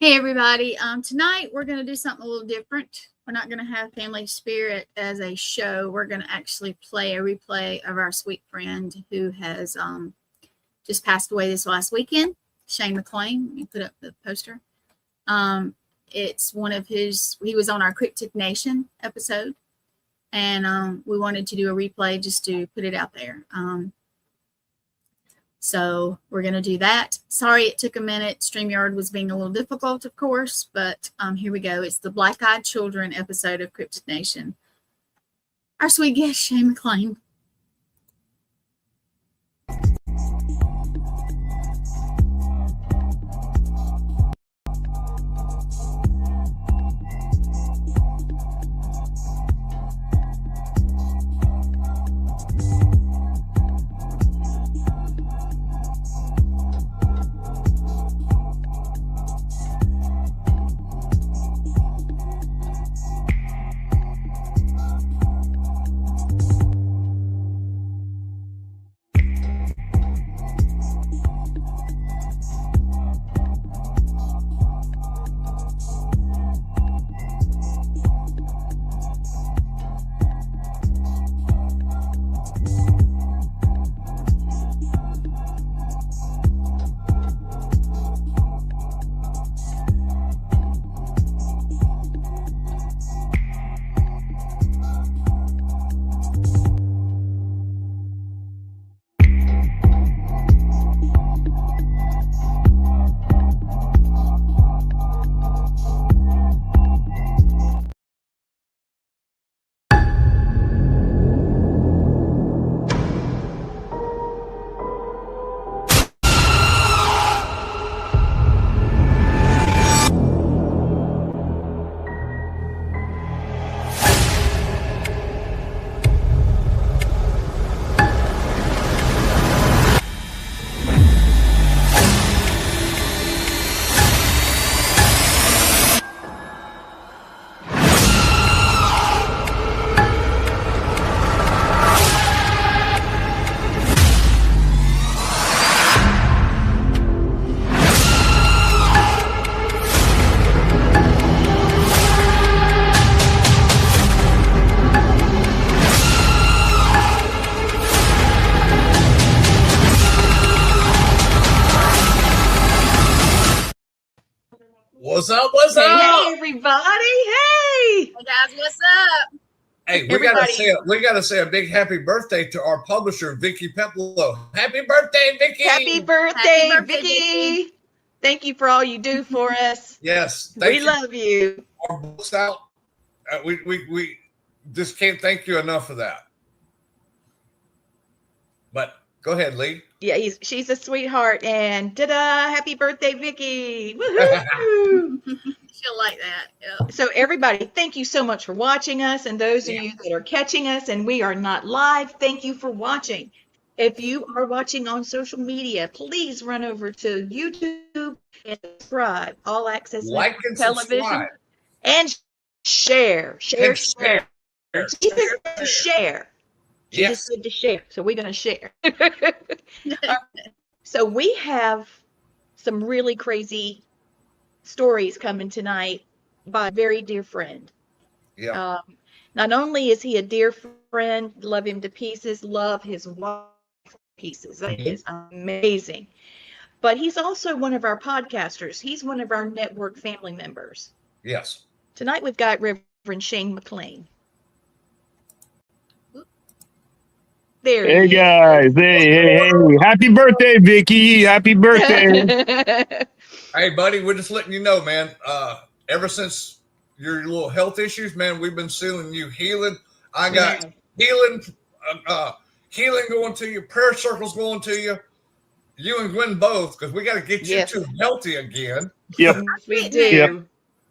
Hey everybody. Tonight we're going to do something a little different. We're not going to have Family Spirit as a show. We're going to actually play a replay of our sweet friend who has just passed away this last weekend, Shane McLain. You put up the poster. It's one of he was on our Cryptic Nation episode, and we wanted to do a replay just to put it out there. So we're going to do that. Sorry it took a minute. StreamYard was being a little difficult, of course, but here we go. It's the Black-Eyed Children episode of Cryptic Nation. Our sweet guest, Shane McLain. What's up? What's up? Hey, everybody. Hey. Hey guys, what's up? Hey, we gotta say a big happy birthday to our publisher, Vicky Peplow. Happy birthday, Vicky! Happy birthday, Vicky. Thank you for all you do for us. Yes, we love you. Our books out. We just can't thank you enough for that. But go ahead, Lee. Yeah, she's a sweetheart, and ta-da! Happy birthday, Vicky! Woohoo! She'll like that. Yeah. So everybody, thank you so much for watching us, and those of you that are catching us, and we are not live, thank you for watching. If you are watching on social media, please run over to YouTube and subscribe. All Access Like and Television, subscribe. and share. Share. Share. She just said to share, so we're going to share. So we have some really crazy stories coming tonight by a very dear friend. Yeah. Not only is he a dear friend, love him to pieces, love his wife to pieces. That is amazing. But he's also one of our podcasters. He's one of our network family members. Yes. Tonight we've got Reverend Shane McLain. There hey guys, hey, happy birthday, Vicky, happy birthday. Hey buddy, we're just letting you know, man, ever since your little health issues, man, we've been seeing you healing. I got healing going to you, prayer circles going to you and Gwen both, because we got to get you two healthy again. Yep, we do. Yep.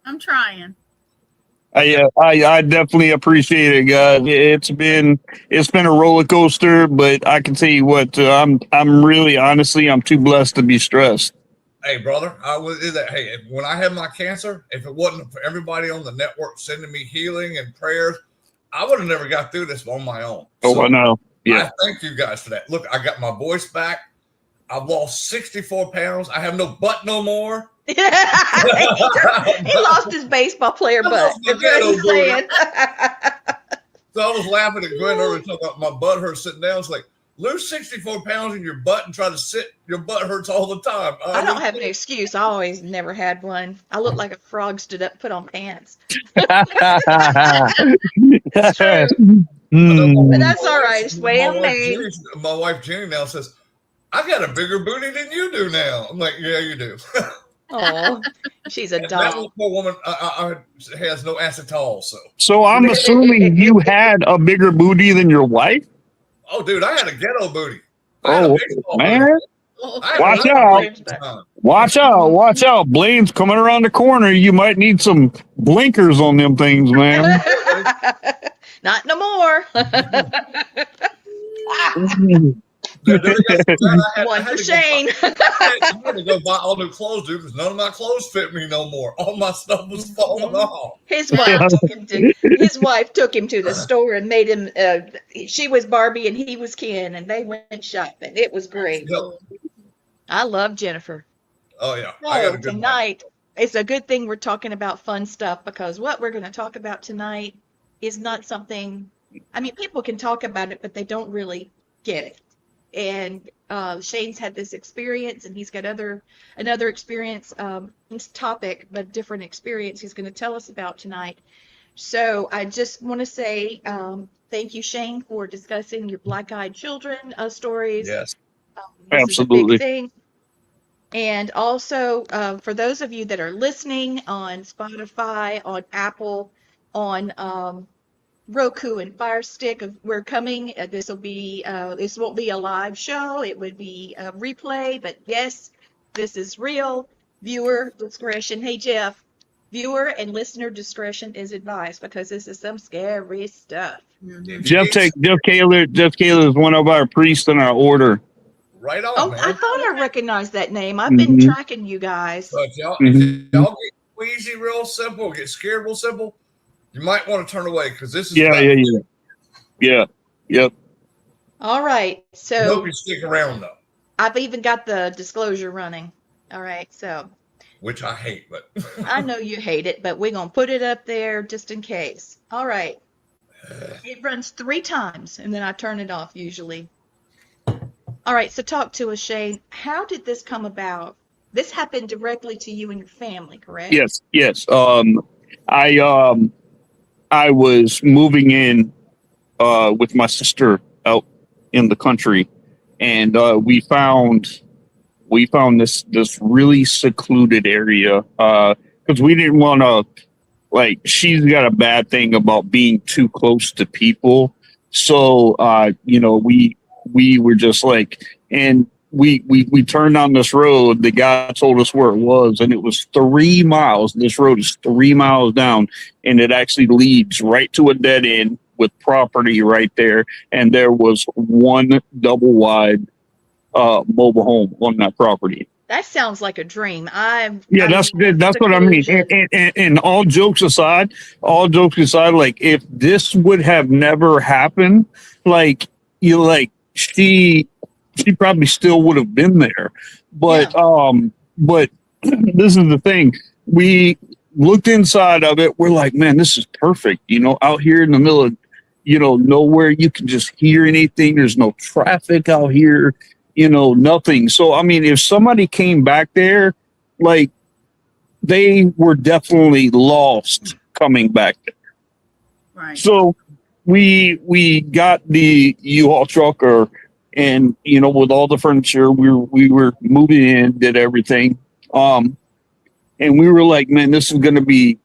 I'm trying. I definitely appreciate it, guys. It's been a roller coaster, but I can tell you what, I'm really, honestly, I'm too blessed to be stressed. Hey, brother, hey, when I had my cancer, if it wasn't for everybody on the network sending me healing and prayers, I would have never got through this on my own. Oh, so I know. Yeah. I thank you guys for that. Look, I got my voice back. I've lost 64 pounds. I have no butt no more. He lost his baseball player butt. lost my That's what he's ghetto saying. So I was laughing at Gwen earlier talking about my butt hurts sitting down. It's like, lose 64 pounds in your butt and try to sit. Your butt hurts all the time. I don't have an excuse. I always never had one. I look like a frog stood up, put on pants. It's true. But that's all right. It's the way I'm made. My wife Jenny now says, I got a bigger booty than you do now. I'm like, yeah, you do. Oh, she's a That doll. poor woman has no acetol. So I'm assuming you had a bigger booty than your wife? Oh, dude, I had a ghetto booty. Oh, man. Watch out. Watch out. Blaine's coming around the corner. You might need some blinkers on them things, man. Not no more. One for Shane. I had to go buy all new clothes, dude, because none of my clothes fit me no more. All my stuff was falling off. His wife took him to the store and made him. She was Barbie and he was Ken, and they went shopping. It was great. Yep. I love Jennifer. Oh yeah. So tonight, it's a good thing we're talking about fun stuff, because what we're going to talk about tonight is not something. I mean, people can talk about it, but they don't really get it. And Shane's had this experience, and he's got another experience, this topic, but different experience he's going to tell us about tonight. So I just want to say thank you, Shane, for discussing your black-eyed children stories. Yes, absolutely. Is a big thing. And also, for those of you that are listening on Spotify, on Apple, on Roku and Fire Stick, we're coming. This won't be a live show. It would be a replay, but yes, this is real. Viewer discretion. Hey, Jeff, viewer and listener discretion is advised, because this is some scary stuff. Jeff Kaler is one of our priests in our order. Right on, Oh, man. I thought I recognized that name. I've been tracking you guys. But y'all get queasy real simple, get scared real simple, you might want to turn away, because this is Yep. All right, so hope you stick around though. I've even got the disclosure running. All right, so Which I hate, but I know you hate it, but we're gonna put it up there just in case. All right, it runs 3 times, and then I turn it off usually. All right, so talk to us, Shane. How did this come about? This happened directly to you and your family, correct? Yes. I was moving in with my sister out in the country, and we found this really secluded area because we didn't want to, like, she's got a bad thing about being too close to people. So we were just like, and we turned on this road. The guy told us where it was, and it was 3 miles. This road is 3 miles down, and it actually leads right to a dead end with property right there. And there was one double wide mobile home on that property. That sounds like a dream. That's what I mean. And all jokes aside, like, if this would have never happened, she probably still would have been there. But but this is the thing. We looked inside of it. We're like, man, this is perfect. Out here in the middle of, nowhere, you can just hear anything. There's no traffic out here, nothing. So, I mean, if somebody came back there, like, they were definitely lost coming back there. Right. So we got the U-Haul truck, and with all the furniture, we were moving in, did everything, and we were like, man, this is gonna be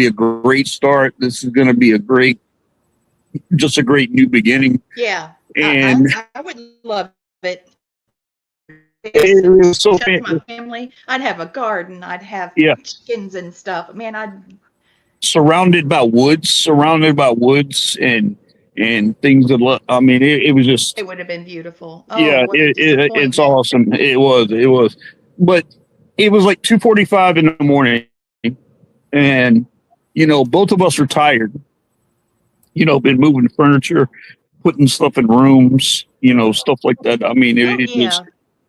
a great start. This is gonna be a great new beginning. Yeah, and I would love it. It was so My family, I'd have a garden. I'd have chickens and stuff. Man, surrounded by woods and things that, I mean, it was just, it would have been beautiful. Oh, yeah, it's awesome. It was, but it was like 2:45 in the morning, and both of us are tired. Been moving furniture, putting stuff in rooms, stuff like that. I mean, it was,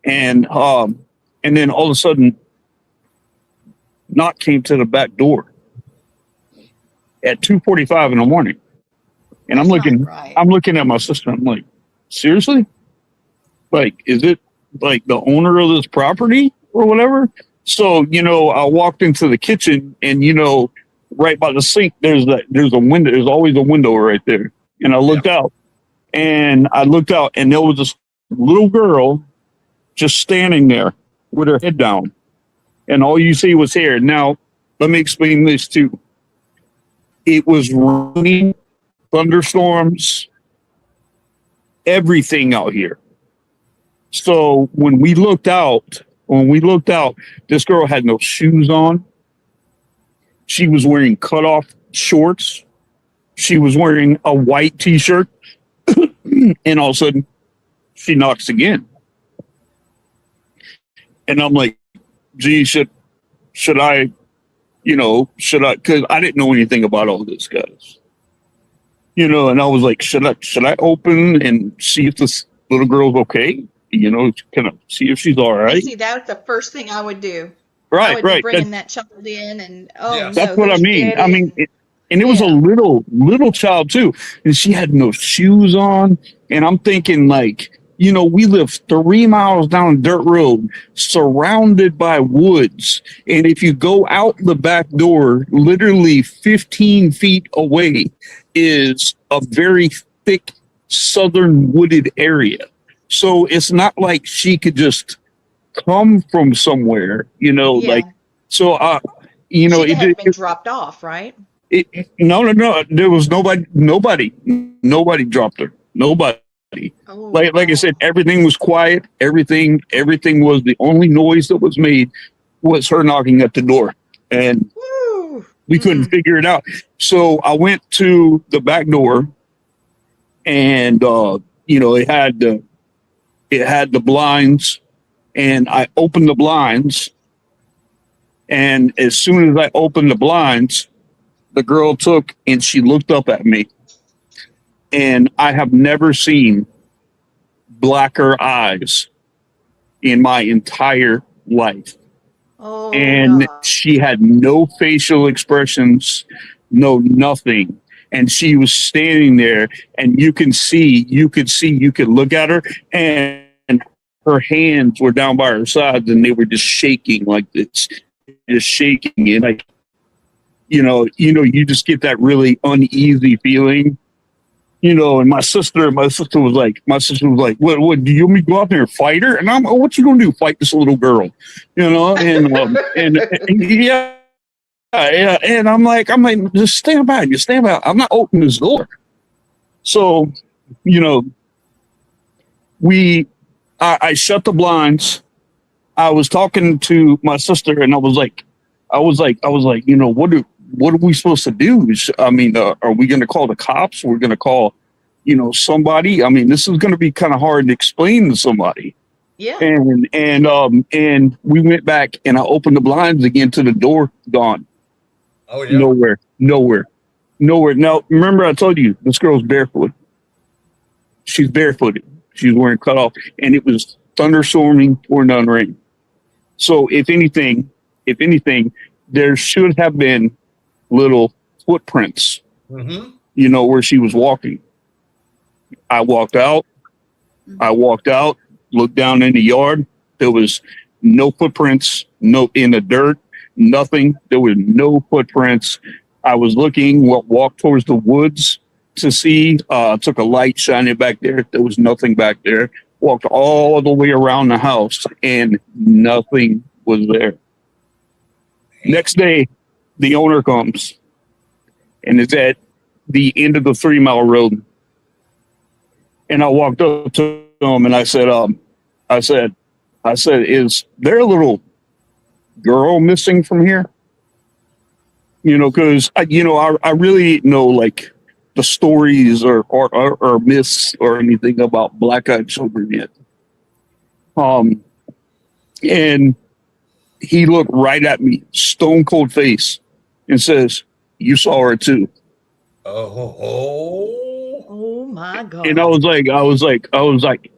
and then all of a sudden, knock came to the back door at 2:45 in the morning. And That's not right. I'm looking at my sister. I'm like, seriously? Like, is it like the owner of this property or whatever? So, I walked into the kitchen and, right by the sink, there's a window. There's always a window right there. And I looked out and there was this little girl just standing there with her head down. And all you see was hair. Now, let me explain this too. It was raining, thunderstorms, everything out here. So when we looked out, this girl had no shoes on. She was wearing cutoff shorts. She was wearing a white t-shirt. And all of a sudden, she knocks again. And I'm like, gee, should I, because I didn't know anything about all this, guys. And I was like, should I open and see if this little girl's okay? Kind of see if she's all right. See, that's the first thing I would do. Right, I would right. Bringing that child in, and that's what I mean. It was a little child too, and she had no shoes on. And I'm thinking, like, we live 3 miles down a dirt road, surrounded by woods, and if you go out the back door, literally 15 feet away is a very thick southern wooded area. So it's not like she could just come from somewhere, like, so, she had been dropped off, right? No. There was nobody dropped her. Nobody. Oh, like I said, everything was quiet. Everything was, the only noise that was made was her knocking at the door. And we couldn't figure it out. So I went to the back door and, it had the blinds, and I opened the blinds. And as soon as I opened the blinds, the girl took and she looked up at me. And I have never seen blacker eyes in my entire life. Oh, and she had no facial expressions, no nothing. And she was standing there, and you could look at her, and her hands were down by her sides, and they were just shaking like this, just shaking. And like, you just get that really uneasy feeling, and my sister was like, what, do you want me to go out there and fight her? And I'm, what you gonna do? Fight this little girl, and yeah. Yeah, and I'm like, just stand by. I'm not opening this door. So, I shut the blinds. I was talking to my sister, and I was like, what are we supposed to do? Are we going to call the cops? We're going to call, somebody. This is going to be kind of hard to explain to somebody. Yeah. And we went back, and I opened the blinds again to the door. Gone. Oh, yeah. Nowhere. Now, remember I told you this girl's barefoot. She's barefooted. She's wearing cutoff, and it was thunderstorming, pouring down rain. So if anything, there should have been little footprints, where she was walking. I walked out, looked down in the yard. There was no footprints, no in the dirt. Nothing. There were no footprints. I was looking, walked towards the woods to see. Took a light, shined it back there. There was nothing back there. Walked all the way around the house, and nothing was there. Next day, the owner comes, and it's at the end of the 3 mile road. And I walked up to him, and I said, is there a little girl missing from here? Because I really know, like, the stories or myths or anything about black-eyed children yet. And he looked right at me, stone cold face, and says, "You saw her too." Oh my God. And I was like,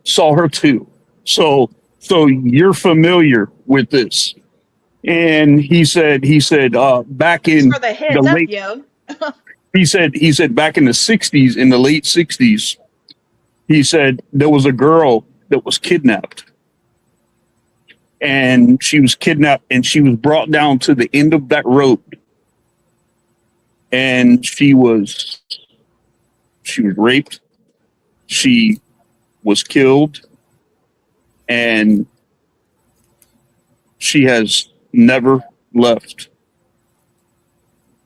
saw her too. So you're familiar with this. And he said back in For the the heads up, late yo. he said back in the 60s, in the late 60s, he said there was a girl that was kidnapped. And she was kidnapped and she was brought down to the end of that road. And she was raped. She was killed. And she has never left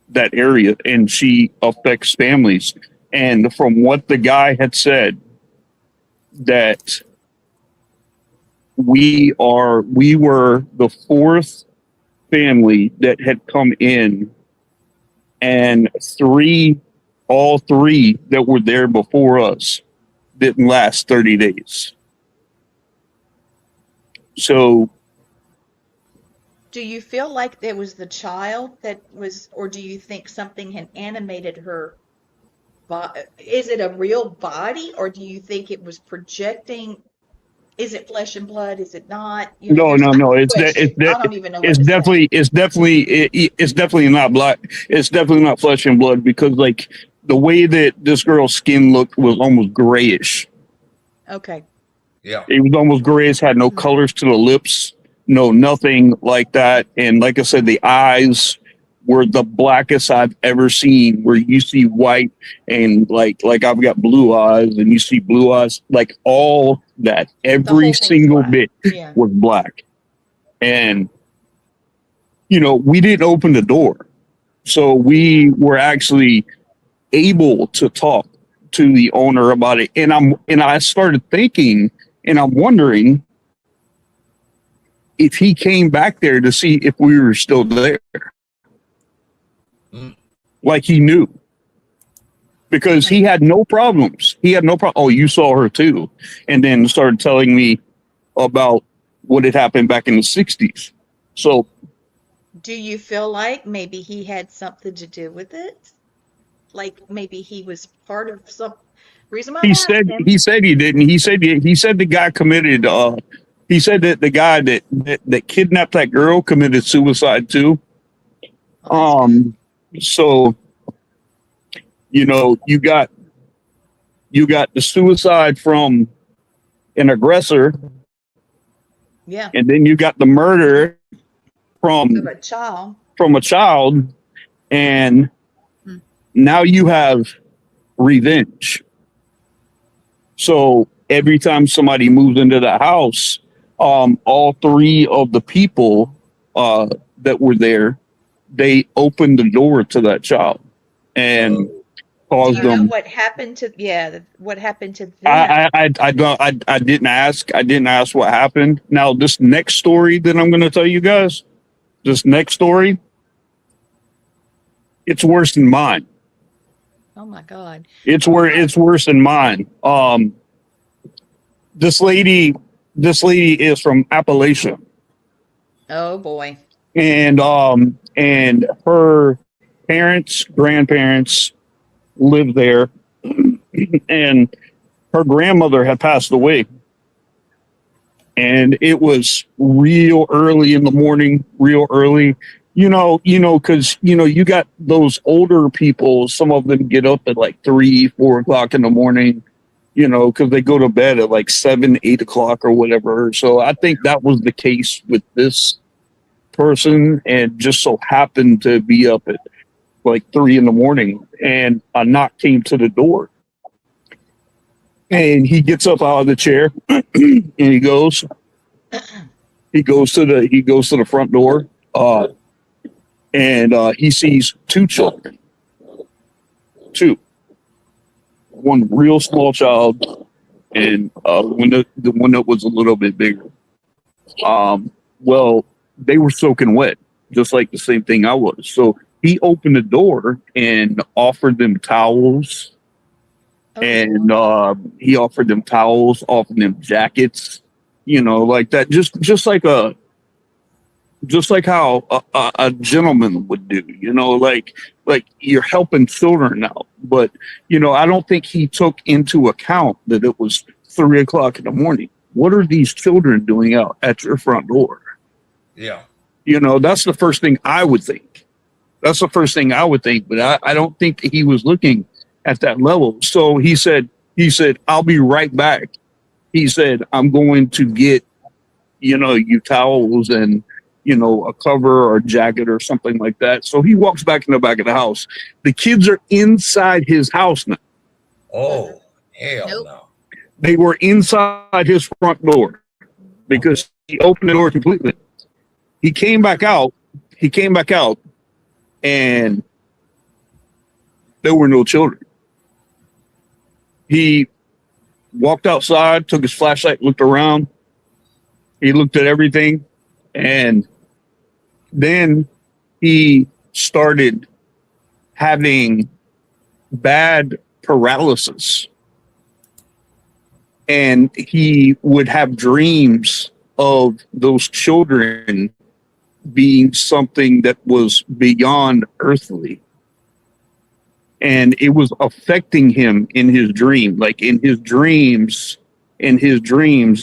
that area, and she affects families. And from what the guy had said, that we were the fourth family that had come in, and all three that were there before us didn't last 30 days. So Do you feel like it was the child that was, or do you think something had animated her? Is it a real body, or do you think it was projecting? Is it flesh and blood? Is it not? You know, no, there's no, so no. many questions. I don't even know what to say. It's definitely not black. It's definitely not flesh and blood, because like the way that this girl's skin looked was almost grayish. Okay. Yeah. It was almost grayish, had no colors to the lips, no nothing like that. And like I said, the eyes were the blackest I've ever seen, where you see white and like I've got blue eyes and you see blue eyes, like all that, every single bit was black. And, you know, we didn't open the door. So we were actually able to talk to the owner about it. And I started thinking, and I'm wondering if he came back there to see if we were still there. Like he knew. Because he had no problems. He had no problem. Oh, you saw her too. And then started telling me about what had happened back in the 60s. So do you feel like maybe he had something to do with it? Like maybe he was part of some reason why he said he didn't. He said the guy committed he said that the guy that kidnapped that girl committed suicide too. So you know, you got the suicide from an aggressor. Yeah. And then you got the murder from a child, and now you have revenge. So every time somebody moves into the house, all three of the people that were there, they opened the door to that child and caused them. What happened to what happened to them? I didn't ask. I didn't ask what happened. Now this next story that I'm going to tell you guys, it's worse than mine. Oh my God. It's worse than mine. This lady is from Appalachia. Oh boy. And her parents, grandparents lived there, and her grandmother had passed away. And it was real early in the morning, real early. You know, because, you got those older people, some of them get up at like 3-4 o'clock in the morning, because they go to bed at like 7-8 o'clock or whatever. So I think that was the case with this person, and just so happened to be up at like 3 in the morning, and a knock came to the door. And he gets up out of the chair and he goes to the front door. And he sees two children. One real small child, and the one that was a little bit bigger. Well, they were soaking wet, just like the same thing I was. So he opened the door and offered them towels. And he offered them towels, offered them jackets, like that. Just like how a gentleman would do, like you're helping children out. But, I don't think he took into account that it was 3 o'clock in the morning. What are these children doing out at your front door? Yeah. You know, that's the first thing I would think. That's the first thing I would think, but I don't think he was looking at that level. So he said, I'll be right back. He said, I'm going to get, you know, you towels and, you know, a cover or a jacket or something like that. So he walks back in the back of the house. The kids are inside his house now. Oh, hell Nope. no. They were inside his front door because he opened the door completely. He came back out. And there were no children. He walked outside, took his flashlight, looked around. He looked at everything. And then he started having bad paralysis. And he would have dreams of those children being something that was beyond earthly. And it was affecting him in his dream. Like in his dreams,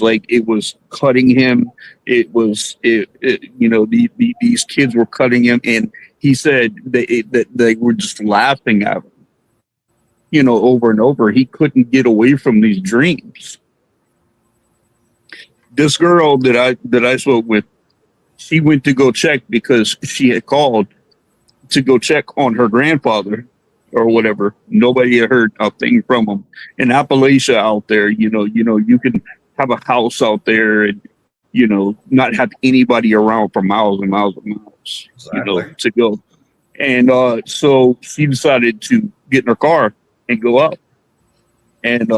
like it was cutting him. It was, you know, these kids were cutting him. And he said that they were just laughing at him, you know, over and over. He couldn't get away from these dreams. This girl that I spoke with, she went to go check because she had called to go check on her grandfather or whatever. Nobody had heard a thing from him. In Appalachia out there, you know, you can have a house out there and, you know, not have anybody around for miles and miles and miles, Exactly. you know, to go. And so she decided to get in her car and go out. And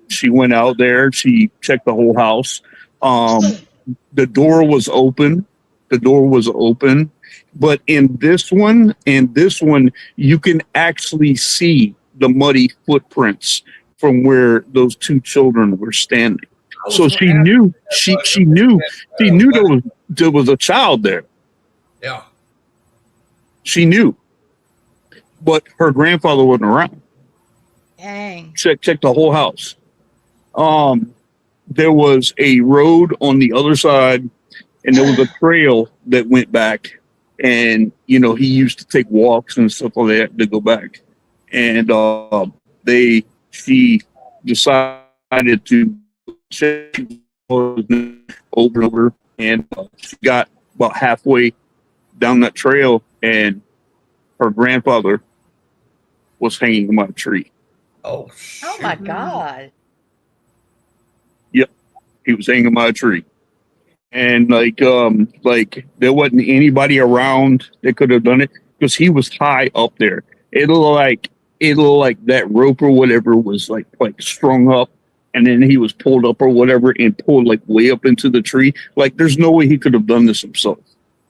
she went out there. She checked the whole house. The door was open. But in this one, you can actually see the muddy footprints from where those two children were standing. So she knew there was a child there. Yeah. She knew, but her grandfather wasn't around. Dang. Check the whole house. There was a road on the other side, and there was a trail that went back. And you know, he used to take walks and stuff like that to go back. And she decided to check over and over, and she got about halfway down that trail, and her grandfather was hanging from a tree. Oh, Oh my God. Yep, he was hanging by a tree, and like there wasn't anybody around that could have done it because he was high up there. It looked like that rope or whatever was like strung up, and then he was pulled up or whatever and pulled like way up into the tree. Like there's no way he could have done this himself.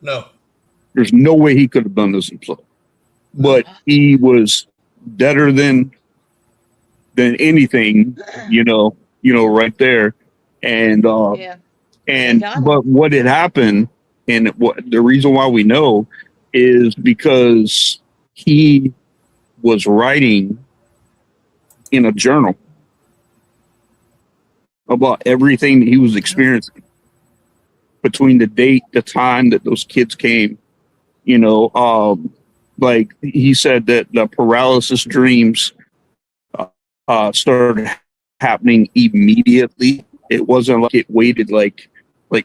No. There's no way he could have done this himself. But he was deader than anything, you know, right there. And Yeah. but what had happened, and what the reason why we know is because he was writing in a journal about everything that he was experiencing between the date, the time that those kids came. You know, like he said that the paralysis dreams started happening immediately. It wasn't like it waited like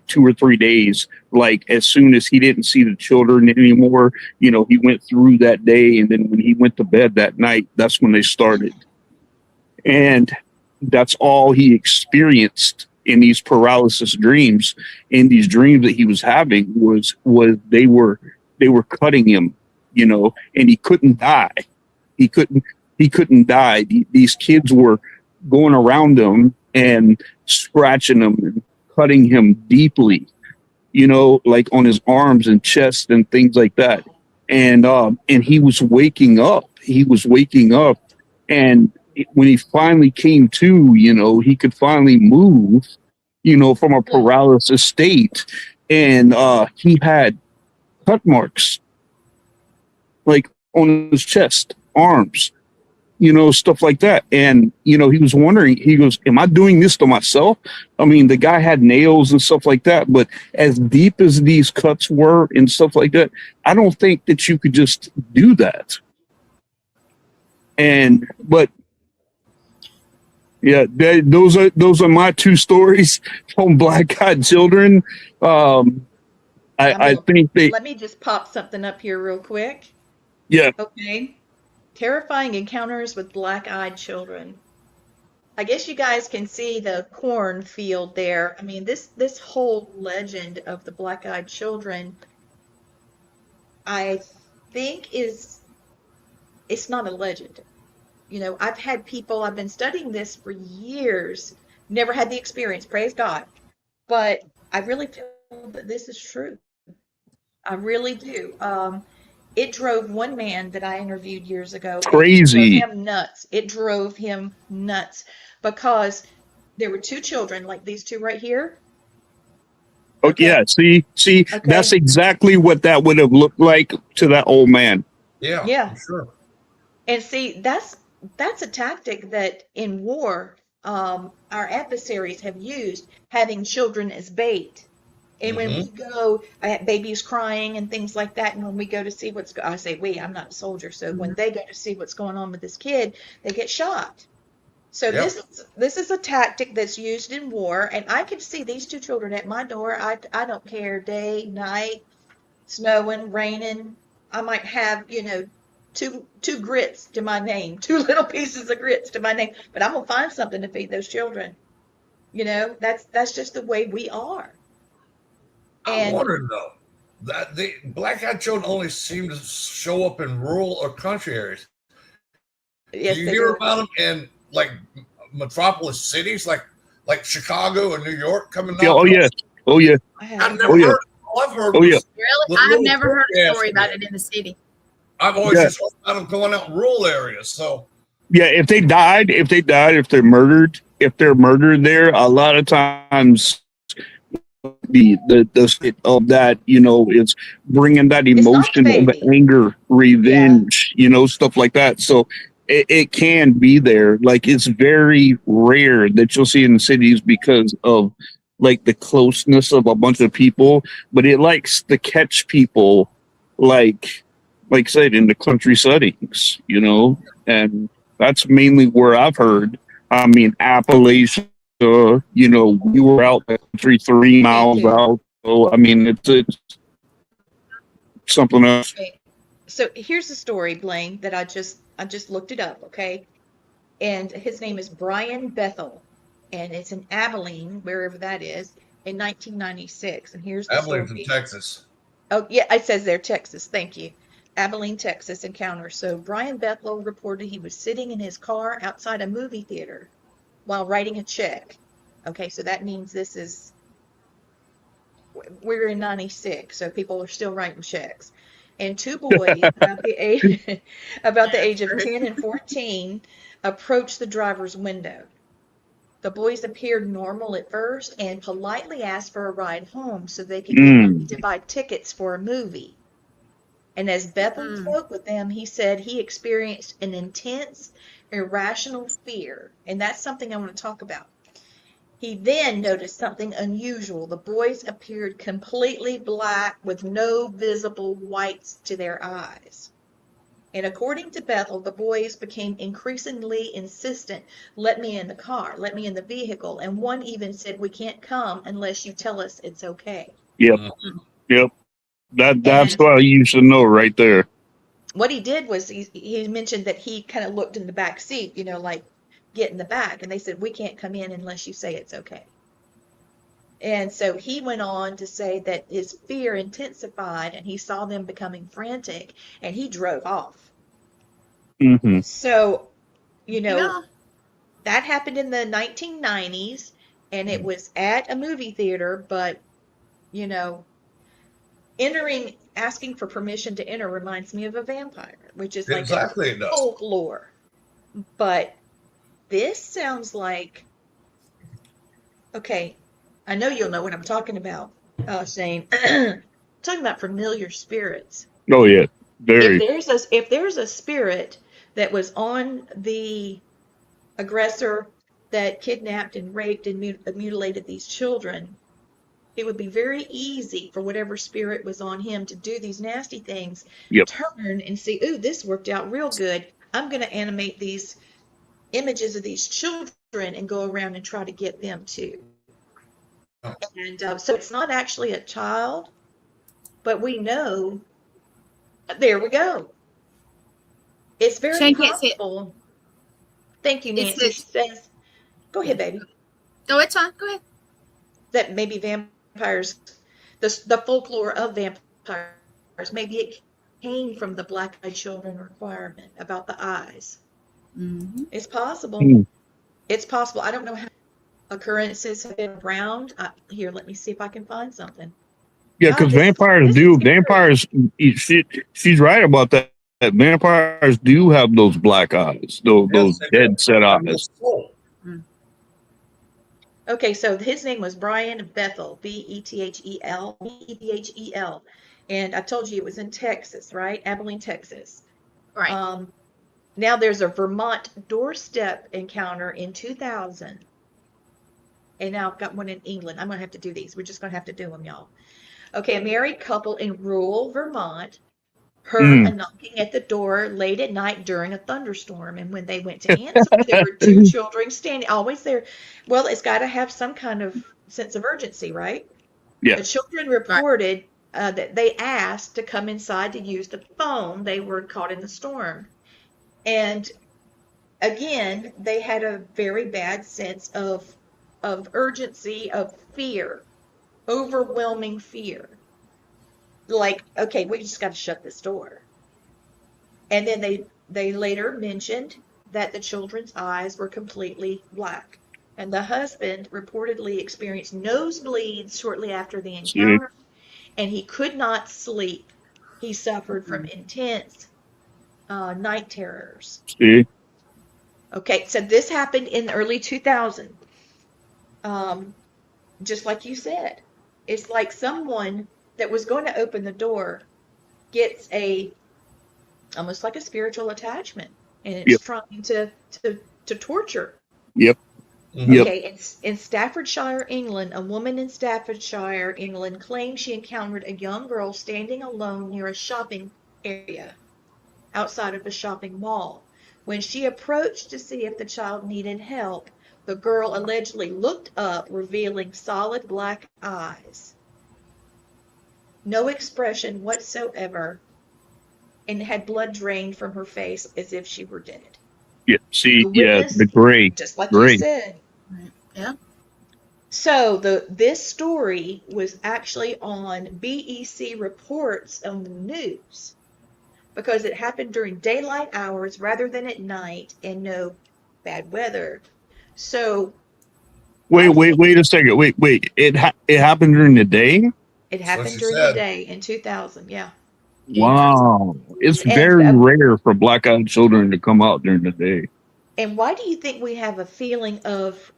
2 or 3 days. Like as soon as he didn't see the children anymore, you know, he went through that day, and then when he went to bed that night, that's when they started. And that's all he experienced in these paralysis dreams. In these dreams that he was having was they were cutting him, you know, and he couldn't die. He couldn't die. These kids were going around him and scratching him and cutting him deeply, you know, like on his arms and chest and things like that. And he was waking up. And when he finally came to, you know, he could finally move, you know, from a paralysis state. And he had cut marks like on his chest, arms, stuff like that. And, he was wondering, he goes, am I doing this to myself? I mean, the guy had nails and stuff like that, but as deep as these cuts were and stuff like that, I don't think that you could just do that. But yeah, those are my two stories from Black Eyed Children. I think Let me just pop something up here real quick. Yeah. Okay. Terrifying encounters with black-eyed children. I guess you guys can see the cornfield there. I mean, this whole legend of the black-eyed children, I think it's not a legend. I've been studying this for years, never had the experience, praise God. But I really feel that this is true. I really do. It drove one man that I interviewed years ago. Crazy. It drove him nuts. It drove him nuts because there were two children, like these two right here. Okay. Yeah. See, Okay. That's exactly what that would have looked like to that old man. Yeah. For sure. And see, that's a tactic that in war, our adversaries have used, having children as bait. And when we go, babies crying and things like that, and when we go to see I say I'm not a soldier, so when they go to see what's going on with this kid, they get shot. So this is a tactic that's used in war, and I can see these two children at my door. I don't care, day, night, snowing, raining. I might have, two grits to my name, two little pieces of grits to my name, but I'm gonna find something to feed those children. That's just the way we are. I'm wondering though, that the black-eyed children only seem to show up in rural or country areas. Yes, do you hear about them in like metropolis cities, like Chicago or New York coming? Yeah, oh yeah. I've never heard. All I've heard. Really, I've never heard a story about it in the city. I've always just heard about them going out in rural areas. So yeah, if they're murdered there, a lot of times the state of that, is bringing that emotion of anger, revenge, stuff like that. So it can be there. Like, it's very rare that you'll see in the cities because of like the closeness of a bunch of people, but it likes to catch people like I said, in the country settings, and that's mainly where I've heard. I mean, Appalachia, we were out the country 3 miles out. So, I mean, it's something else. Okay. So here's the story, Blaine, that I just looked it up, okay? And his name is Brian Bethel, and it's in Abilene, wherever that is, in 1996. And here's the story. Abilene, Texas. Oh, yeah, it says there, Texas. Thank you. Abilene, Texas encounter. So Brian Bethel reported he was sitting in his car outside a movie theater while writing a check. Okay, so that means we're in 96, so people are still writing checks. And two boys about the age of 10 and 14 approached the driver's window. The boys appeared normal at first and politely asked for a ride home so they could get money to buy tickets for a movie. And as Bethel spoke with them, he said he experienced an intense, irrational fear. And that's something I want to talk about. He then noticed something unusual. The boys appeared completely black with no visible whites to their eyes. And according to Bethel, the boys became increasingly insistent. Let me in the car. Let me in the vehicle. And one even said, we can't come unless you tell us it's okay. Yep. That's what you should know right there. What he did was he mentioned that he kind of looked in the back seat, like get in the back. And they said, we can't come in unless you say it's okay. And so he went on to say that his fear intensified and he saw them becoming frantic and he drove off. Mm-hmm. So, that happened in the 1990s and it was at a movie theater, but, asking for permission to enter reminds me of a vampire, which is like folklore. But this sounds like, okay, I know you'll know what I'm talking about, Shane. Talking about familiar spirits. Oh yeah, very. If there's a spirit that was on the aggressor that kidnapped and raped and mutilated these children, it would be very easy for whatever spirit was on him to do these nasty things, Yep. turn and see, ooh, this worked out real good. I'm going to animate these images of these children and go around and try to get them too. And so it's not actually a child, but we know, there we go. It's very Shane can't see it. possible. Thank you, It's Nancy. She says, go ahead, baby. Oh, it's fine. Go ahead. That maybe vampires, the folklore of vampires, maybe it came from the black-eyed children requirement about the eyes. Mm-hmm. It's possible. Mm. It's possible. I don't know how occurrences have been around. Here, let me see if I can find something. Yeah, God, because this is vampires do. scary. She's right about that. That vampires do have those black eyes, those Yes, they do. dead set And the eyes. soul. Okay, so his name was Brian Bethel, Bethel, Bethel. And I told you it was in Texas, right? Abilene, Texas. Right. Now there's a Vermont doorstep encounter in 2000. And now I've got one in England. I'm going to have to do these. We're just going to have to do them, y'all. Okay, a married couple in rural Vermont heard a knocking at the door late at night during a thunderstorm. And when they went to answer, there were two children standing, always there. Well, it's got to have some kind of sense of urgency, right? Yeah. The children reported that they asked to come inside to use the phone. They were caught in the storm. And again, they had a very bad sense of urgency, of fear, overwhelming fear. Like, okay, we just got to shut this door. And then they later mentioned that the children's eyes were completely black. And the husband reportedly experienced nosebleeds shortly after the encounter, and he could not sleep. He suffered from intense night terrors. See? Okay, so this happened in the early 2000s. Just like you said, it's like someone that was going to open the door gets almost like a spiritual attachment, and it's trying to torture. Yep. Okay, in Staffordshire, England, a woman in Staffordshire, England, claimed she encountered a young girl standing alone near a shopping area outside of a shopping mall. When she approached to see if the child needed help, the girl allegedly looked up, revealing solid black eyes, no expression whatsoever, and had blood drained from her face as if she were dead. Yeah. See, The witness, the gray. just like gray. you said. Yeah. So this story was actually on BEC reports on the news because it happened during daylight hours rather than at night and no bad weather. So Wait a second. Wait. It happened during the day? it what happened she during said. the day in 2000. Yeah. Wow. It's And, very rare for black-eyed children to come out during the day. And why do you think we have a feeling of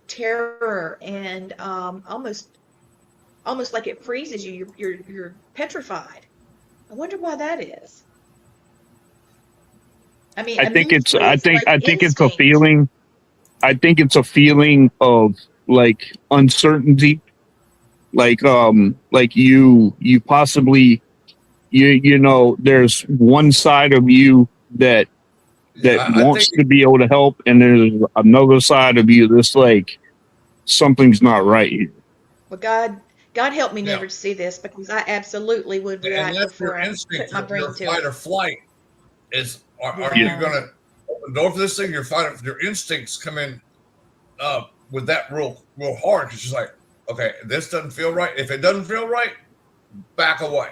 terror and almost like it freezes you? You're petrified. I wonder why that is. I mean, I think it's like a feeling. I think it's a feeling of like uncertainty. Like you possibly you know there's one side of you that wants to be able to help, and there's another side of you that's like something's not right here. Well, God help me never to see this, because I absolutely would react And that's before your I instinct, put my brain your to fight it. or flight is, are Yeah. you going to open the door for this thing? Your instincts come in with that real hard, because she's like, okay, this doesn't feel right. If it doesn't feel right, back away.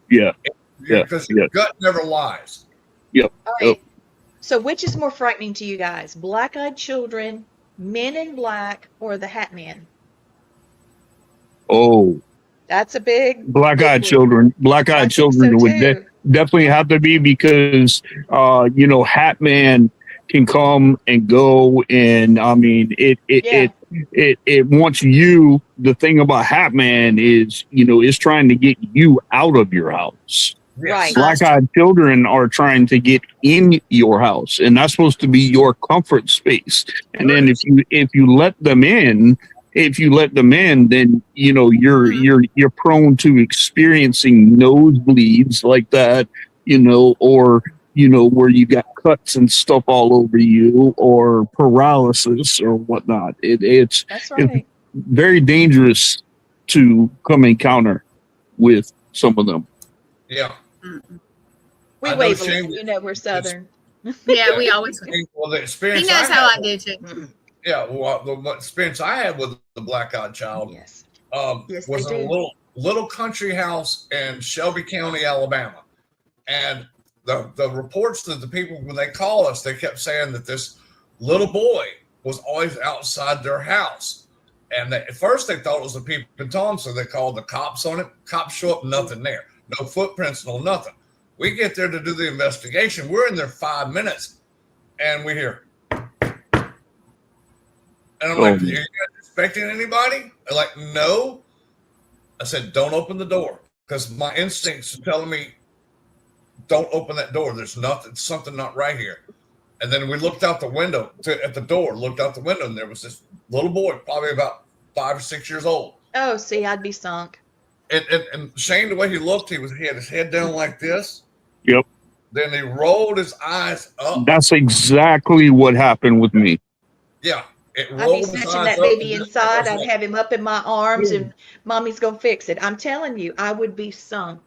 Yeah. Because your gut never lies. Yep. All right. So which is more frightening to you guys? Black-eyed children, Men in Black, or the Hat Man? Oh, That's a big black-eyed big children. I Black-eyed think children so would too. definitely have to be, because Hat Man can come and go, and I mean it wants you. The thing about Hat Man is is trying to get you out of your house. Right. Black-eyed children are trying to get in your house, and that's supposed to be your comfort space. And then if you let them in, then you're prone to experiencing nosebleeds like that, or where you got cuts and stuff all over you, or paralysis or whatnot. It's That's right. very dangerous to come encounter with some of them. Yeah. We I know wave a Shane- lot. We're Southern. Yeah, we always. Well, the He experience knows I how had, I do too. yeah, well, the experience I had with the black-eyed child Yes. was they in a do. little country house in Shelby County, Alabama. And the reports that the people, when they call us, they kept saying that this little boy was always outside their house. And at first they thought it was a peeping Tom, so they called the cops on it. Cops show up, nothing there. No footprints, no nothing. We get there to do the investigation. We're in there 5 minutes, and we hear. And I'm like, are you guys expecting anybody? They're like, no. I said, don't open the door, because my instincts are telling me, don't open that door. There's something not right here. And then we looked out the window at the door, and there was this little boy, probably about 5 or 6 years old. Oh, see, I'd be sunk. And Shane, the way he looked, he had his head down like this. Yep. Then he rolled his eyes up. That's exactly what happened with me. Yeah. It I'd be rolled his snatching eyes that up baby and just- inside. I'd have him up in my arms, and mommy's gonna fix it. I'm telling you, I would be sunk.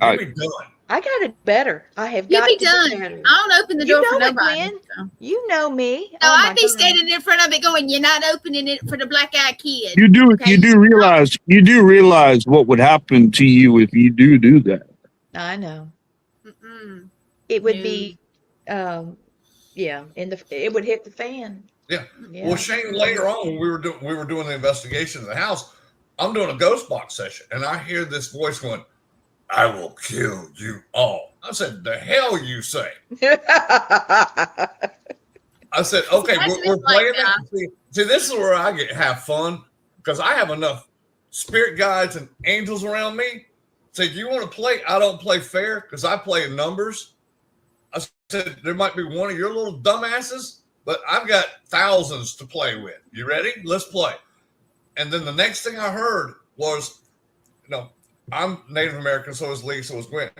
You'd be done. I got it better. I have You got be to done. get better. I don't open the You door for know it, nobody. Gwen. So. You know me. No, Oh, my I'd be God. standing in front of it going, "You're not opening it for the black-eyed kid." You do Okay. you do realize what would happen to you if you do that. I know. Mm-mm. It would No. be, yeah, it would hit the fan. Yeah. Yeah. Well, Shane, later on, when we were doing the investigation of the house, I'm doing a ghost box session, and I hear this voice going, "I will kill you all." I said, "The hell you say?" I said, "Okay, we're playing that." See, this is where I have fun, because I have enough spirit guides and angels around me. Say, "Do you want to play?" I don't play fair, because I play in numbers. I said, "There might be one of your little dumbasses, but I've got thousands to play with. You ready? Let's play." And then the next thing I heard was, I'm Native American, so is Lee, so is Gwen.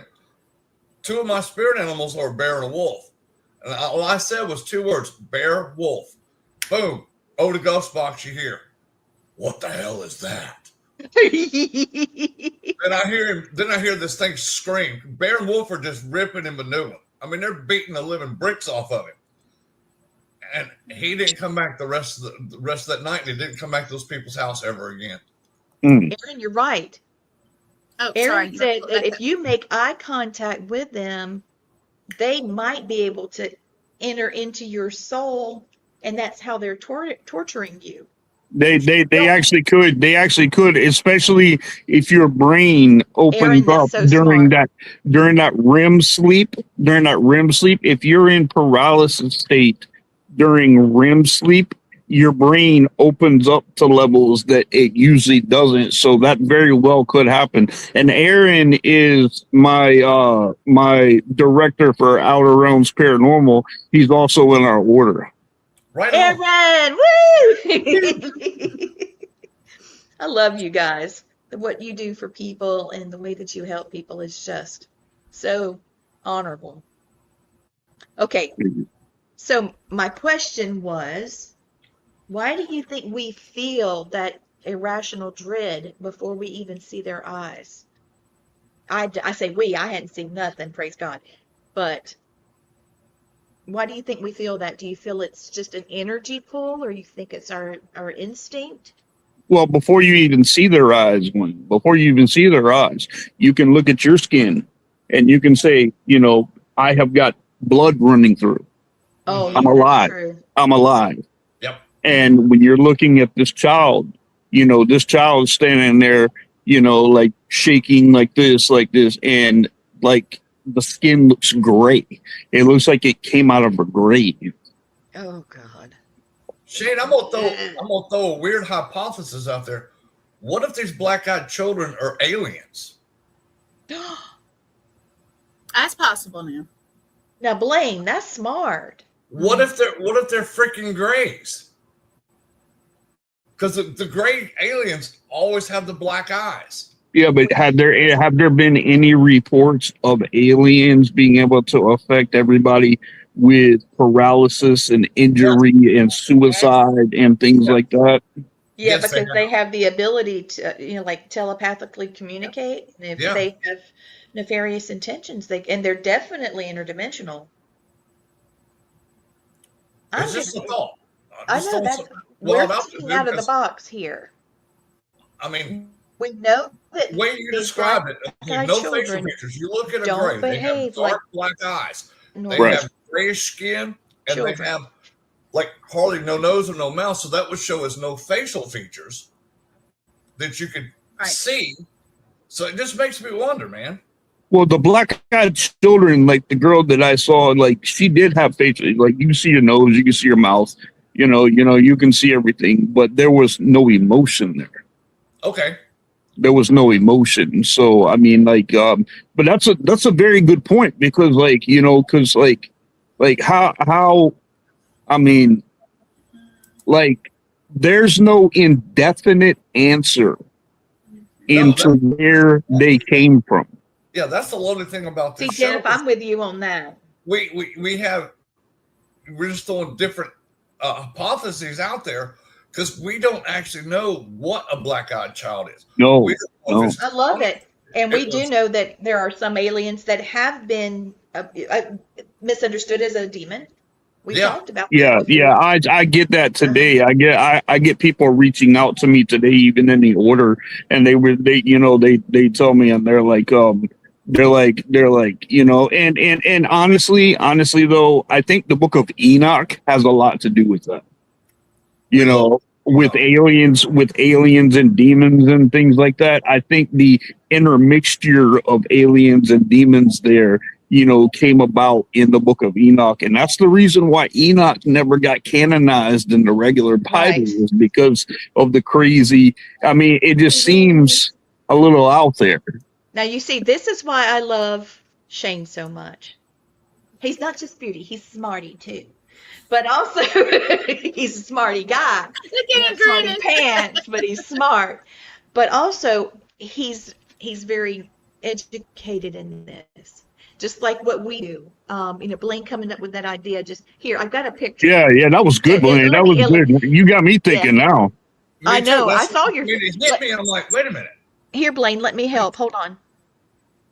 Two of my spirit animals are a bear and a wolf. And all I said was 2 words, bear, wolf. Boom. Over the ghost box, you hear, "What the hell is that?" Then I hear this thing scream. Bear and wolf are just ripping and maneuvering. I mean, they're beating the living bricks off of him. And he didn't come back the rest of that night, and he didn't come back to those people's house ever again. Aaron, you're right. Oh, Aaron sorry. said that if you make eye contact with them, they might be able to enter into your soul, and that's how they're torturing you. They actually could, especially if your brain opens Aaron, that's up so during smart. that REM sleep. If you're in paralysis state during REM sleep, your brain opens up to levels that it usually doesn't. So that very well could happen. And Aaron is my my director for Outer Realms Paranormal. He's also in our order. Right on. Aaron, woo! I love you guys. What you do for people and the way that you help people is just so honorable. Okay, so my question was, why do you think we feel that irrational dread before we even see their eyes? I say we, I hadn't seen nothing, praise God. But why do you think we feel that? Do you feel it's just an energy pull, or you think it's our instinct? Well, before you even see their eyes, you can look at your skin and you can say, I have got blood running through. Oh, I'm yeah, alive. that's true. I'm alive. Yep. And when you're looking at this child, this child is standing there, like shaking like this, and like the skin looks gray. It looks like it came out of a grave. Oh God. Shane, I'm gonna throw a weird hypothesis out there. What if these black-eyed children are aliens? That's possible now. Now, Blaine, that's smart. What if they're freaking grays? Because the gray aliens always have the black eyes. Yeah, but have there been any reports of aliens being able to affect everybody with paralysis and injury and suicide and things like that? Yeah, Yes, because they have the ability to, like telepathically communicate. And if they have nefarious intentions, and they're definitely interdimensional. It's just a thought. I know that's we're thinking out of the box here. I mean, we know that the way you describe it, no facial features. You look at a gray, they have dark black eyes. They have grayish skin, and they have like hardly no nose or no mouth. So that would show as no facial features that you could see. So it just makes me wonder, man. Well, the black-eyed children, like the girl that I saw, like she did have facial. Like you can see your nose, you can see your mouth. You know, you can see everything, but there was no emotion there. Okay. There was no emotion. So I mean, like, but that's a very good point because, like, you know, because like how, I mean, like, there's no indefinite answer into where they came from. Yeah, that's the lovely thing about this show. Jeff, I'm with you on that. We're just throwing different hypotheses out there because we don't actually know what a black-eyed child is. No. I love it. And we do know that there are some aliens that have been misunderstood as a demon. We talked about that. Yeah. I get that today. I get people reaching out to me today, even in the order, and they tell me, and they're like, you know, and honestly though, I think the book of Enoch has a lot to do with that. You know, with aliens and demons and things like that. I think the intermixture of aliens and demons there, you know, came about in the book of Enoch. And that's the reason why Enoch never got canonized in the regular Bible, is because of the crazy. I mean, it just seems a little out there. Now, you see, this is why I love Shane so much. He's not just beauty, he's smarty too. But also, he's a smarty guy. Look at him smarty pants, but he's smart. But also, he's very educated in this. Just like what we do. You know, Blaine coming up with that idea. Just here, I've got a picture. Yeah, that was good, Blaine. That was good. You got me thinking now. I know. I saw your. It hit me. I'm like, wait a minute. Here, Blaine, let me help. Hold on.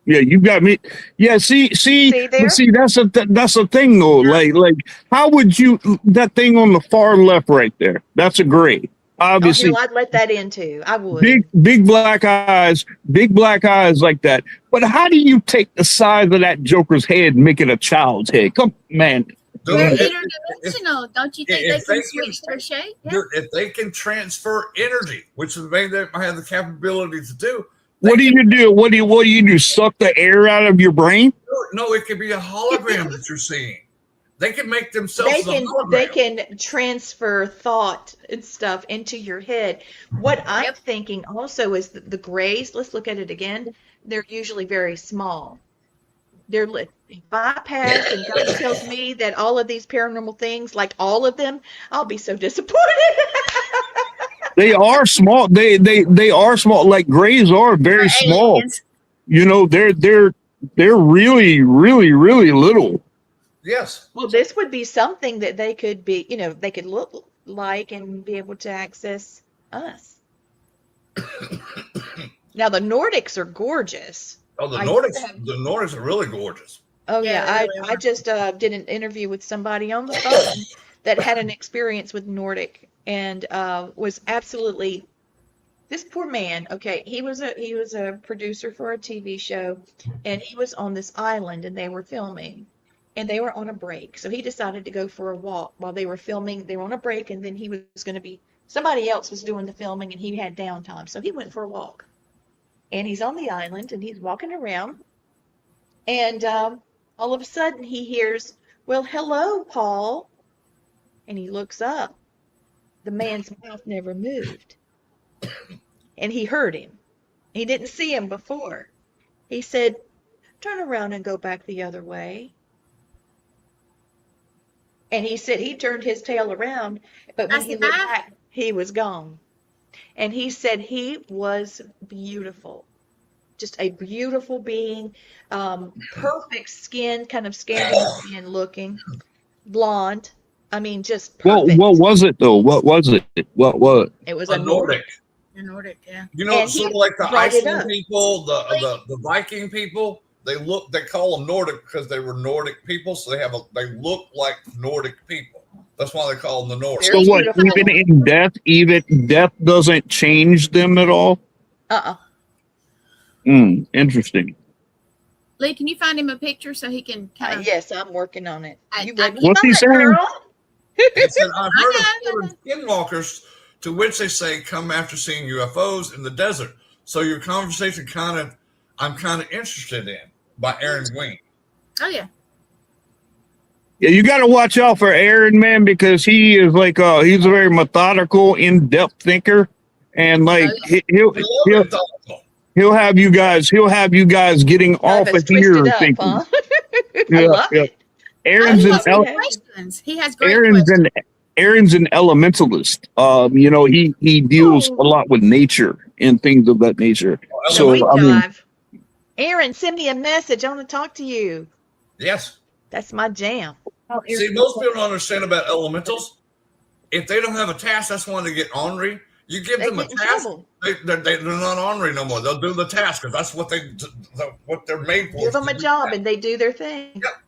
Yeah, you got me. Yeah, see, that's a thing though. Like, how would you, that thing on the far left right there? That's a gray. Obviously, I'd let that in too. I would. Big black eyes like that. But how do you take the size of that Joker's head and make it a child's head? Come, man. They're interdimensional. Don't you think they can switch their shape? Yeah. If they can transfer energy, which is the main thing I have the capability to do. What do you do? What do you do? Suck the air out of your brain? No, it could be a hologram that you're seeing. They can make themselves. They can transfer thought and stuff into your head. What I'm thinking also is the grays. Let's look at it again. They're usually very small. They're bypass, and God tells me that all of these paranormal things, like all of them, I'll be so disappointed. They are small. They are small. Like grays are very small. You know, they're really, really, really little. Yes. Well, this would be something that they could be, you know, they could look like and be able to access us. Now the Nordics are gorgeous. Oh, the Nordics are really gorgeous. Oh yeah, I just did an interview with somebody on the phone that had an experience with Nordic and was absolutely. This poor man. Okay, he was a producer for a TV show, and he was on this island, and they were filming, and they were on a break. So he decided to go for a walk while they were filming. They were on a break, and then he was going to be somebody else was doing the filming, and he had downtime, so he went for a walk. And he's on the island, and he's walking around, and all of a sudden he hears, "Well, hello, Paul," and he looks up. The man's mouth never moved. And he heard him. He didn't see him before. He said, turn around and go back the other way. And he said he turned his tail around, but when I he said, looked "Bye." back, he was gone. And he said he was beautiful, just a beautiful being, perfect skin, kind of Scandinavian looking, blonde. I mean, just Well, perfect. what was it though? What was it? What? It was A Nordic. The Nordic, yeah. You know, And sort he of like the brought it Iceland up. people, the Viking people. They call them Nordic because they were Nordic people, so they look like Nordic people. That's why they call them the Nordic. Very So what? beautiful. Even death doesn't change them at all. Interesting. Lee, can you find him a picture so he can kind of? Yes, I'm working on it. You I- read What's he it, saying? girl? He said, I've heard I of foreign skinwalkers, to which they say come after seeing UFOs in the desert. So your conversation I'm kind of interested in, by Aaron Green. Oh yeah. Yeah, you got to watch out for Aaron, man, because he is like he's a very methodical, in-depth thinker, and like he'll have you guys getting off of here Twisted up, thinking. huh? I love it. Aaron's He an has great questions. He has great questions. Aaron's an elementalist. You know, he deals a lot with nature and things of that nature. So I mean, Aaron, send me a message. I want to talk to you. Yes. That's my jam. See, most people don't understand about elementals. If they don't have a task, that's when they get ornery. You give them a task, they're not ornery no more. They'll do the task because that's what they're made for. Give them a job and they do their thing. Yep.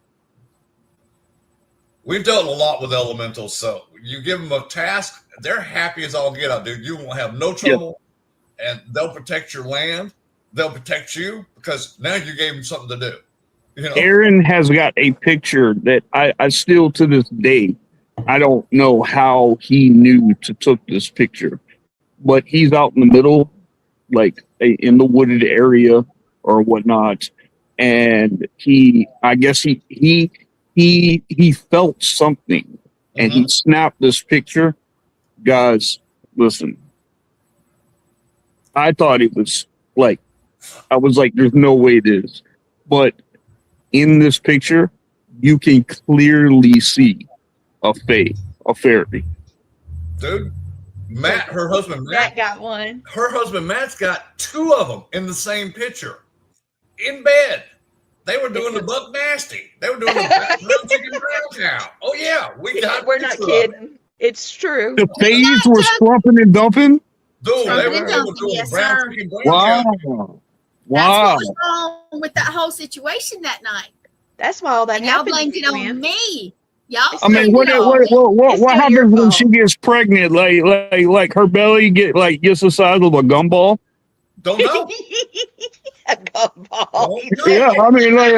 We've dealt a lot with elementals, so you give them a task, they're happy as all get out, dude. You won't have no trouble, and they'll protect your land. They'll protect you because now you gave them something to do. You know? Aaron has got a picture that I still to this day, I don't know how he knew to took this picture, but he's out in the middle, like in the wooded area or whatnot, and I guess he felt something, and he snapped this picture. Guys, listen, I thought it was like, I was like, there's no way it is, but in this picture, you can clearly see a fairy. Dude, Matt, her husband Matt got one. Her husband Matt's got two of them in the same picture, in bed. They were doing the buck nasty. They were doing the brown chicken brown cow. Oh yeah, we're not kidding. It's true. The fays were slumping and dumping. Dude, they were doing brown chicken brown cow. Wow. That's what was wrong with that whole situation that night. That's why all that happened. Y'all blamed it on me. Y'all. I mean, what happens when she gets pregnant? Like her belly gets the size of a gumball. Don't know. A gumball. Yeah, I mean, like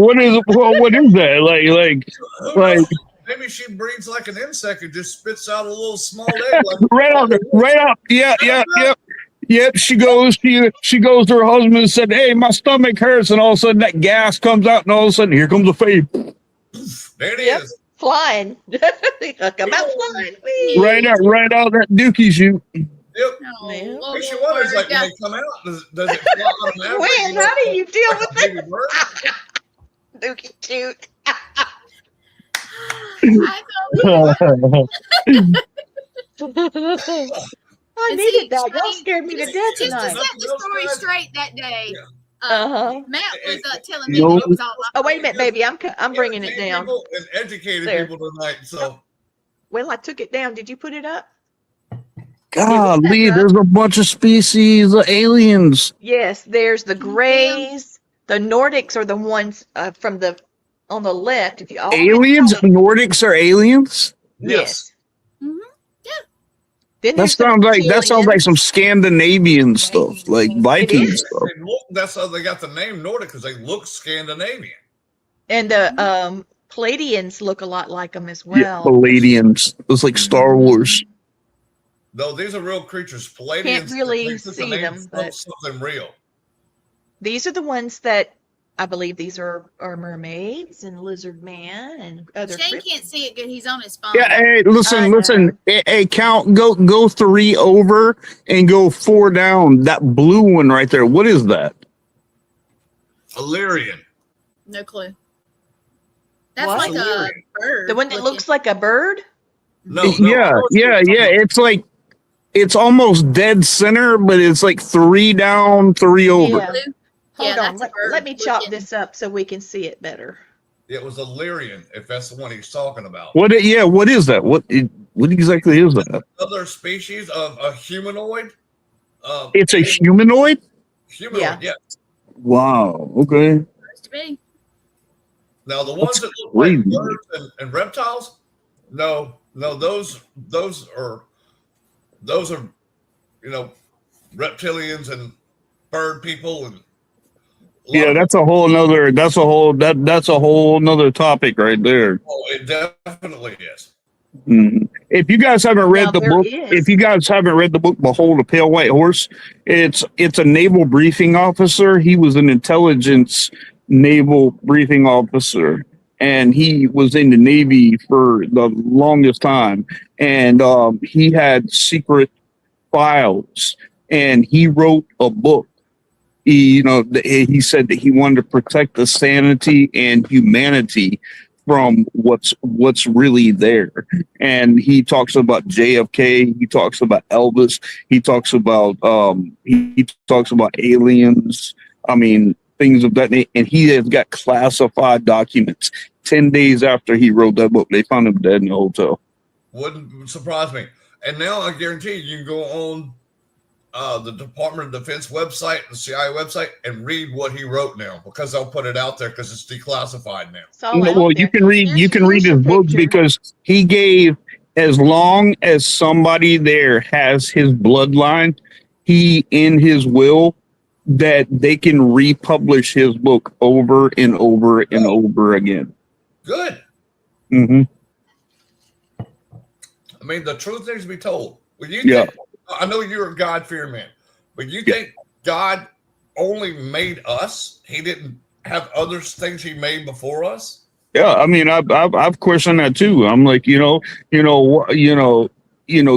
what is that? Like maybe she breathes like an insect and just spits out a little small egg. Like right out. Yep. She goes to her husband and said, "Hey, my stomach hurts," and all of a sudden that gas comes out, and all of a sudden here comes the fae. There it is. Flying. Come out flying. Right out that dookie chute. Yep. No, she wonders, like, when they come out, does it fly automatically? When? How do you deal with it? Dookie chute. I needed that. Y'all scared me to death tonight. Just to set the story straight that day. Matt was telling me No. it was all. Oh, wait a minute, baby. I'm bringing it down. And educated people tonight. So, well, I took it down. Did you put it up? Golly, there's a bunch of species of aliens. Yes, there's the Greys. The Nordics are the ones from on the left. If you aliens, Nordics are aliens. Yes. Mm-hmm. Yeah. That sounds like some Scandinavian stuff, like Viking stuff. That's how they got the name Nordic, because they look Scandinavian. And the Palladians look a lot like them as well. Yeah, Palladians. It's like Star Wars. Though these are real creatures. Palladians can't really see them, but something real. These are the ones that I believe these are mermaids and lizard man and other. Shane can't see it good. He's on his phone. Yeah, hey, listen. Hey, count. Go 3 over and go 4 down. That blue one right there. What is that? Illyrian. No clue. That's What? like a Illyrian. bird. The one that looking. looks like a bird? No, Yeah. It's like it's almost dead center, but it's like 3 down, 3 over. Yeah. Blue? Hold Yeah, on. that's a bird Let me chop looking. this up so we can see it better. It was Illyrian, if that's the one he's talking about. What is that? What exactly is that? Another species of a humanoid. It's a humanoid? Humanoid, yeah. Wow. Okay. Supposed to be. Now the ones That's that look like crazy. birds and reptiles, no, those are reptilians and bird people and Yeah, that's a whole nother topic right there. oh, it definitely is. If you guys haven't read Now, the there book, Behold a Pale White Horse, it's a naval briefing officer. He was an intelligence naval briefing officer, and he was in the Navy for the longest time, and he had secret files, and he wrote a book. He said that he wanted to protect the sanity and humanity from what's really there. And he talks about JFK, he talks about Elvis, he talks about aliens. I mean, things of that nature. And he has got classified documents. 10 days after he wrote that book, they found him dead in a hotel. Wouldn't surprise me. And now I guarantee you can go on the Department of Defense website, the CIA website, and read what he wrote now, because they'll put it out there because it's declassified now. It's all out Well, there. you can read Here's his a book picture. because he gave, as long as somebody there has his bloodline, he in his will that they can republish his book over and over and over again. Good. Mm-hmm. I mean, the truth needs to be told. Well, I know you're a God-fearing man, but you think God only made us? He didn't have other things he made before us? Yeah, I mean, I've questioned that too. I'm like,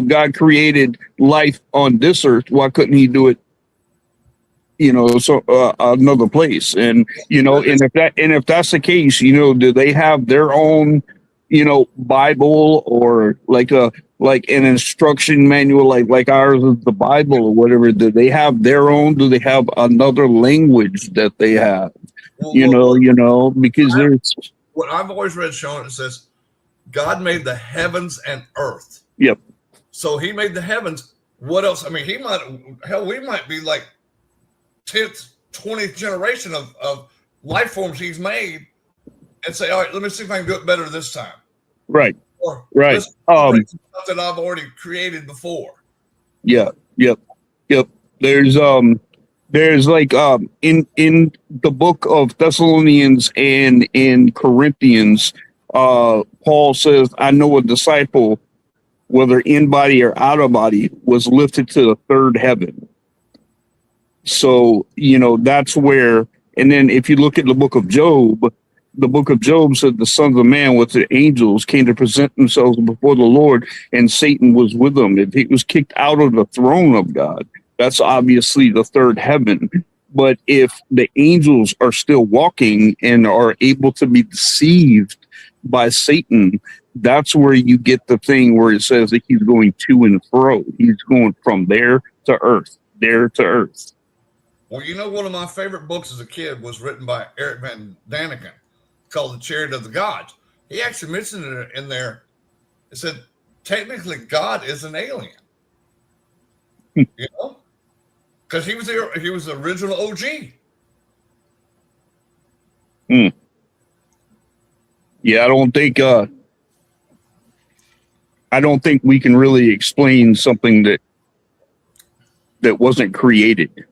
God created life on this earth. Why couldn't he do it? Another place, and if that's the case, do they have their own, Bible, or like an instruction manual, like ours is the Bible or whatever? Do they have their own? Do they have another language that they have? Because there's what I've always read, Sean, it says God made the heavens and earth. Yep. So he made the heavens. What else? I mean, we might be like 10th, 20th generation of life forms he's made, and say, all right, let me see if I can do it better this time. Right. Or right. Something I've already created before. Yeah. Yep. There's like in the book of Thessalonians and in Corinthians, Paul says, I know a disciple, whether in body or out of body, was lifted to the third heaven. So, that's where, and then if you look at the book of Job said the sons of man with the angels came to present themselves before the Lord, and Satan was with them. If he was kicked out of the throne of God, that's obviously the third heaven. But if the angels are still walking and are able to be deceived by Satan, that's where you get the thing where it says that he's going to and fro. He's going from there to earth, there to earth. Well, one of my favorite books as a kid was written by Eric Van Daniken, called The Chariot of the Gods. He actually mentioned it in there. It said, technically, God is an alien. Because he was the original OG. Yeah, I don't think we can really explain something that wasn't created.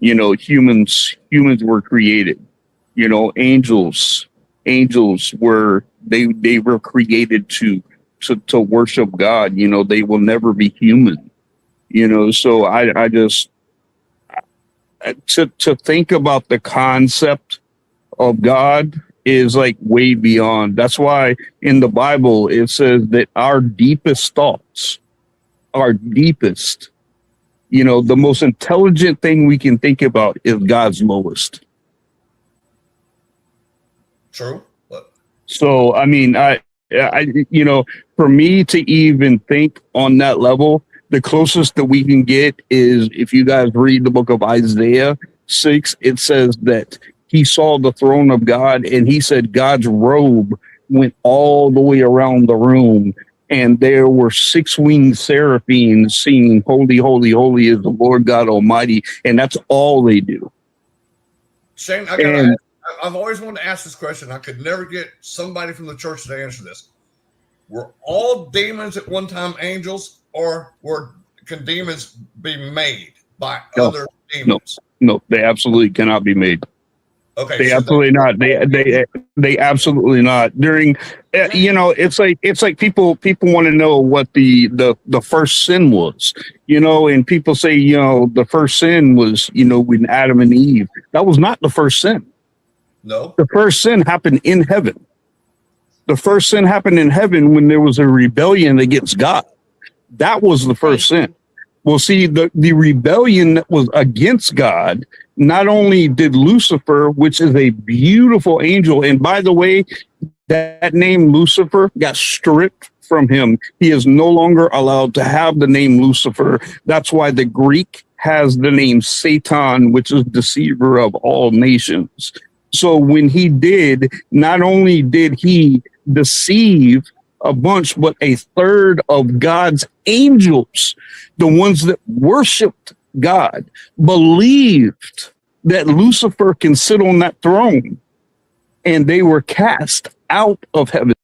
Humans were created. Angels were they were created to worship God. They will never be human. So I just to think about the concept of God is like way beyond. That's why in the Bible it says that our deepest thoughts, our deepest, You know, the most intelligent thing we can think about is God's lowest. True. But So, I mean, you know, for me to even think on that level, the closest that we can get is if you guys read the book of Isaiah 6, it says that he saw the throne of God and he said God's robe went all the way around the room. And there were 6-winged seraphim singing, "Holy, holy, holy is the Lord God Almighty." And that's all they do. Shane, I've always wanted to ask this question. I could never get somebody from the church to answer this. Were all demons at one time angels, or can demons be made by other demons? No, they absolutely cannot be made. Okay, They absolutely not. They absolutely not. During, you know, it's like people want to know what the first sin was, you know, and people say, you know, the first sin was, you know, when Adam and Eve. That was not the first sin. No. The first sin happened in heaven. The first sin happened in heaven when there was a rebellion against God. That was the first sin. Well, see, the rebellion that was against God, not only did Lucifer, which is a beautiful angel, and by the way, that name Lucifer got stripped from him. He is no longer allowed to have the name Lucifer. That's why the Greek has the name Satan, which is deceiver of all nations. So when he did, not only did he deceive a bunch, but a third of God's angels, the ones that worshiped God, believed that Lucifer can sit on that throne, and they were cast out of heaven.